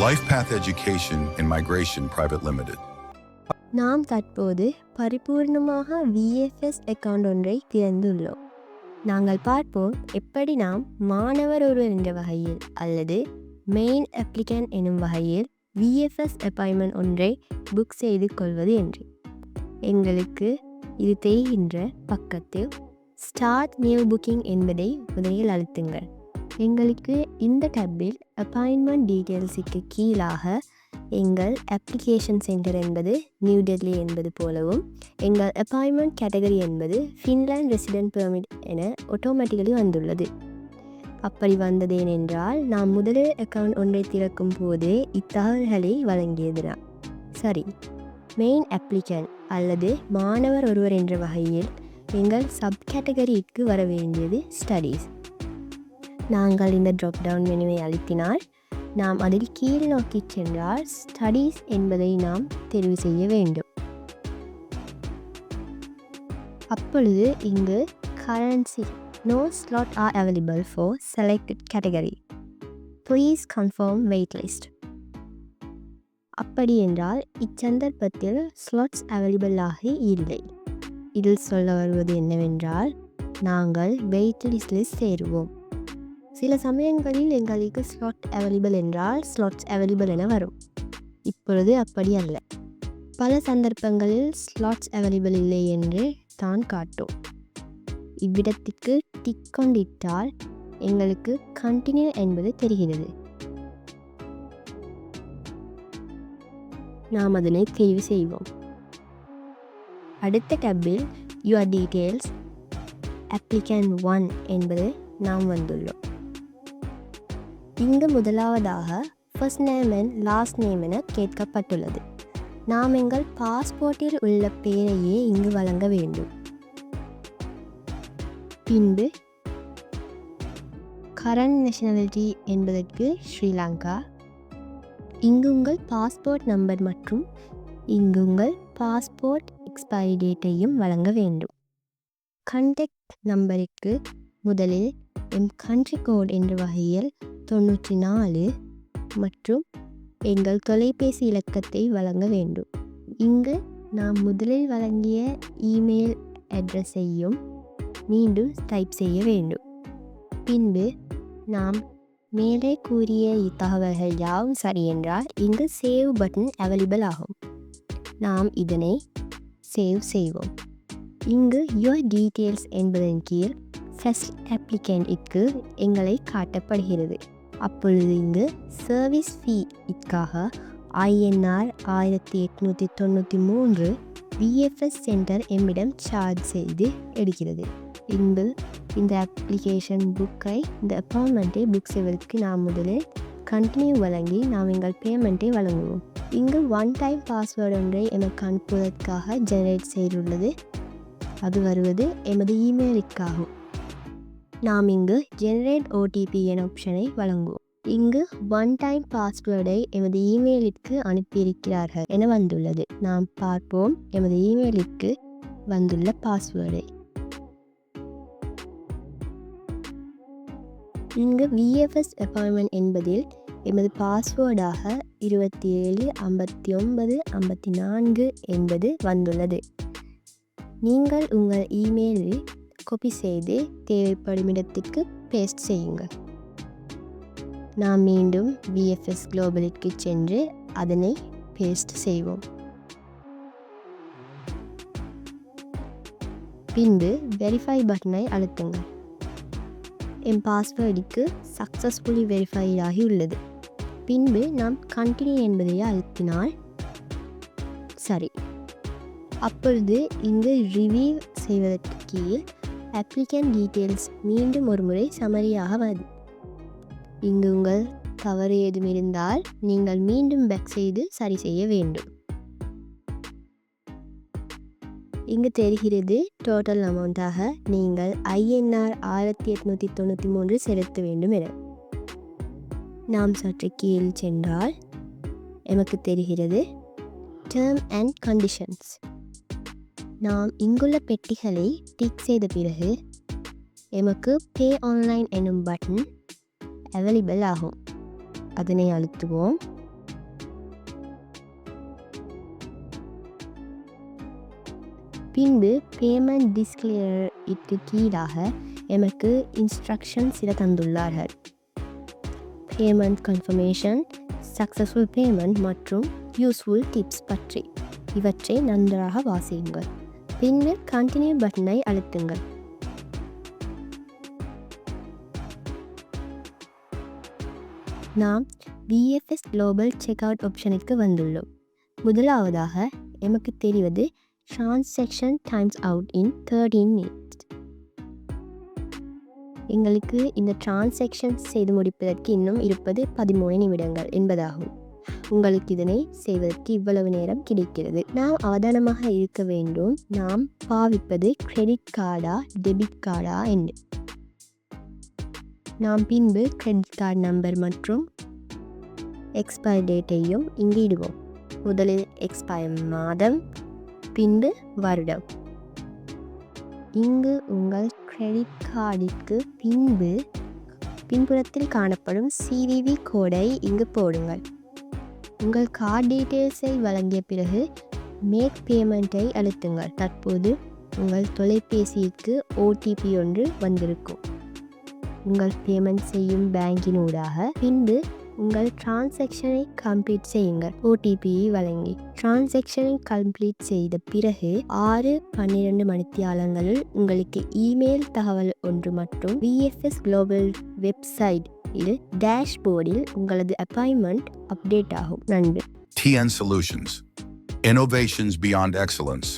LifePath Education and Migration Private Limited. நாம் தற்போது பரிபூர்ணமாக VFS அக்கவுண்ட் ஒன்றை திறந்துள்ளோம். நாங்கள் பார்ப்போம் எப்படி நாம் மாணவர் ஒருவர் என்ற வகையில் அல்லது மெயின் அப்ளிகன்ட் எனும் வகையில் VFS அப்பாயின்மெண்ட் ஒன்றை புக் செய்து கொள்வது என்று. எங்களுக்கு இது தெரிகின்ற பக்கத்தில் ஸ்டார்ட் நியூ புக்கிங் என்பதை முதலில் அழுத்துங்கள். எங்களுக்கு இந்த டேப்பில் அப்பாயின்மெண்ட் டீட்டெயில்ஸுக்கு கீழாக எங்கள் அப்ளிகேஷன் சென்டர் என்பது நியூ டெல்லி என்பது போலவும் எங்கள் அப்பாயின்மெண்ட் கேட்டகரி என்பது ஃபின்லாண்ட் ரெசிடென்ட் பெர்மிட் என ஆட்டோமேட்டிக்கலி வந்துள்ளது. அப்படி வந்தது ஏனென்றால் நாம் முதலில் அக்கவுண்ட் ஒன்றை திறக்கும் போது இத்தகவல்களை வழங்கியதுதான். சரி, மெயின் அப்ளிகன்ட் அல்லது மாணவர் ஒருவர் என்ற வகையில் எங்கள் சப் கேட்டகரிக்கு வர வேண்டியது ஸ்டடீஸ். நாங்கள் இந்த ட்ராப் டவுன் மெனுவை அழுத்தினால் நாம் அதில் கீழ் நோக்கி சென்றால் ஸ்டடீஸ் என்பதை நாம் தெரிவு செய்ய வேண்டும். அப்பொழுது இங்கு currency no slot are available for selected category. Please confirm waitlist. அப்படி என்றால் இச்சந்தர்ப்பத்தில் ஸ்லாட்ஸ் அவைலபிள் ஆக இல்லை. இதில் சொல்ல வருவது என்னவென்றால் நாங்கள் வெயிட்லிஸ்டில் சேருவோம். சில சமயங்களில் எங்களுக்கு ஸ்லாட் அவைலபிள் என்றால் ஸ்லாட்ஸ் அவைலபிள் என வரும். இப்பொழுது அப்படி அல்ல. பல சந்தர்ப்பங்களில் ஸ்லாட்ஸ் அவைலபிள் இல்லை என்று தான் காட்டும். இவ்விடத்திற்கு டிக் கொண்டிட்டால் எங்களுக்கு கண்டினியூ என்பது தெரிகிறது. நாம் அதனை தெரிவு செய்வோம். அடுத்த டேப்பில் யுவர் டீட்டெயில்ஸ் அப்ளிகன்ட் 1 என்பது நாம் வந்துள்ளோம். இங்கு முதலாவதாக first name and last name என கேட்கப்பட்டுள்ளது. நாம் எங்கள் பாஸ்போர்ட்டில் உள்ள பெயரையே இங்கு வழங்க வேண்டும். பின்பு கரண்ட் நேஷனாலிட்டி என்பதற்கு ஸ்ரீலங்கா. இங்கு உங்கள் பாஸ்போர்ட் நம்பர் மற்றும் இங்கு உங்கள் பாஸ்போர்ட் எக்ஸ்பைரி டேட்டையும் வழங்க வேண்டும். கான்டாக்ட் நம்பருக்கு முதலில் எம் கண்ட்ரி கோட் என்ற வகையில் 94 மற்றும் எங்கள் தொலைபேசி இலக்கத்தை வழங்க வேண்டும். இங்கு நாம் முதலில் வழங்கிய இமெயில் அட்ரஸையும் மீண்டும் டைப் செய்ய வேண்டும். பின்பு நாம் மேலே கூறிய இத்தகவல்கள் யாவும் சரி என்றால் இங்கு சேவ் பட்டன் அவைலபிள் ஆகும். நாம் இதனை சேவ் செய்வோம். இங்கு யுவர் டீட்டெயில்ஸ் என்பதன் கீழ் ஃபர்ஸ்ட் அப்ளிகன்ட்க்கு எங்களை காட்டப்படுகிறது. அப்பொழுது இங்கு சர்வீஸ் ஃபீக்காக INR 1893 VFS சென்டர் எம்மிடம் சார்ஜ் செய்து எடுக்கிறது. இங்கு இந்த அப்ளிகேஷன் புக்கை இந்த அப்பாயின்மெண்ட்டை புக் செய்வதற்கு நாம் முதலில் கண்டினியூ வழங்கி நாம் எங்கள் பேமெண்ட்டை வழங்குவோம். இங்கு ஒன் டைம் பாஸ்வேர்டு ஒன்றை எமக்கு அனுப்புவதற்காக ஜெனரேட் செய்துள்ளது. அது வருவது எமது இமெயிலுக்காகும். நாம் இங்கு ஜெனரேட் OTP என ஆப்ஷனை வழங்குவோம். இங்கு ஒன் டைம் பாஸ்வேர்டை எமது இமெயிலுக்கு அனுப்பியிருக்கிறார்கள் என வந்துள்ளது. நாம் பார்ப்போம் எமது இமெயிலுக்கு வந்துள்ள பாஸ்வேர்டை. இங்கு VFS அப்பாயின்மெண்ட் என்பதில் எமது பாஸ்வேர்டாக 275954 என்பது வந்துள்ளது. நீங்கள் உங்கள் இமெயிலில் காப்பி செய்து தேவைப்படும் இடத்திற்கு பேஸ்ட் செய்யுங்கள். நாம் மீண்டும் VFS குளோபலிற்கு சென்று அதனை பேஸ்ட் செய்வோம். பின்பு வெரிஃபை பட்டனை அழுத்துங்கள். என் பாஸ்வேர்டுக்கு சக்ஸஸ்ஃபுல்லி வெரிஃபைட் ஆகி உள்ளது. பின்பு நாம் கண்டினியூ என்பதை அழுத்தினால் சரி. அப்பொழுது இங்கு ரிவ்யூ செய்வதற்கு கீழ் அப்ளிகன்ட் டீட்டெயில்ஸ் மீண்டும் ஒரு முறை சமரியாக வருது. இங்கு உங்கள் தவறு ஏதும் இருந்தால் நீங்கள் மீண்டும் பேக் செய்து சரி செய்ய வேண்டும். இங்கு தெரிகிறது டோட்டல் அமௌண்ட்டாக நீங்கள் INR 1893 செலுத்த வேண்டும் என. நாம் சற்று கீழ் சென்றால் எமக்கு தெரிகிறது டேர்ம் அண்ட் கண்டிஷன்ஸ். நாம் இங்குள்ள பெட்டிகளை டிக் செய்த பிறகு எமக்கு பே ஆன்லைன் எனும் பட்டன் அவைலபிள் ஆகும். அதனை அழுத்துவோம். பின்பு பேமெண்ட் டிஸ்கிளேருக்கு கீழாக எமக்கு இன்ஸ்ட்ரக்ஷன் சில தந்துள்ளார்கள். பேமெண்ட் கன்ஃபர்மேஷன், சக்ஸஸ்ஃபுல் பேமெண்ட் மற்றும் யூஸ்ஃபுல் டிப்ஸ் பற்றி. இவற்றை நன்றாக வாசியுங்கள். பின்னர் கண்டினியூ பட்டனை அழுத்துங்கள். நாம் VFS Global Checkout ஆப்ஷனுக்கு வந்துள்ளோம். முதலாவதாக எமக்கு தெரிவது Transaction Times Out in 13 minutes. எங்களுக்கு இந்த டிரான்சாக்ஷன் செய்து முடிப்பதற்கு இன்னும் இருப்பது 13 நிமிடங்கள் என்பதாகும். உங்களுக்கு இதனை செய்வதற்கு இவ்வளவு நேரம் கிடைக்கிறது. நாம் அவதானமாக இருக்க வேண்டும். நாம் பாவிப்பது கிரெடிட் கார்டா டெபிட் கார்டா என்று. நாம் பின்பு கிரெடிட் கார்டு நம்பர் மற்றும் எக்ஸ்பயர் டேட்டையும் இங்கு இடுவோம். முதலில் எக்ஸ்பயர் மாதம், பின்பு வருடம். இங்கு உங்கள் கிரெடிட் கார்டிற்கு பின்புறத்தில் காணப்படும் CVV கோடை இங்கு போடுங்கள். உங்கள் கார்டு டீட்டெயில்ஸை வழங்கிய பிறகு மேக் பேமெண்ட்டை அழுத்துங்கள். தற்போது உங்கள் தொலைபேசிக்கு OTP ஒன்று வந்திருக்கும். உங்கள் பேமெண்ட் செய்யும் பேங்கினூடாக பின்பு உங்கள் டிரான்சாக்ஷனை கம்ப்ளீட் செய்யுங்கள். OTPயை வழங்கி டிரான்சாக்ஷனை கம்ப்ளீட் செய்த பிறகு 6-12 மணித்தியாலங்களில் உங்களுக்கு இமெயில் தகவல் ஒன்று மற்றும் VFS குளோபல் வெப்சைட் டேஷ்போர்டில் உங்களது அப்பாயின்மெண்ட் அப்டேட் ஆகும். நன்றி. TN Solutions. Innovations beyond excellence.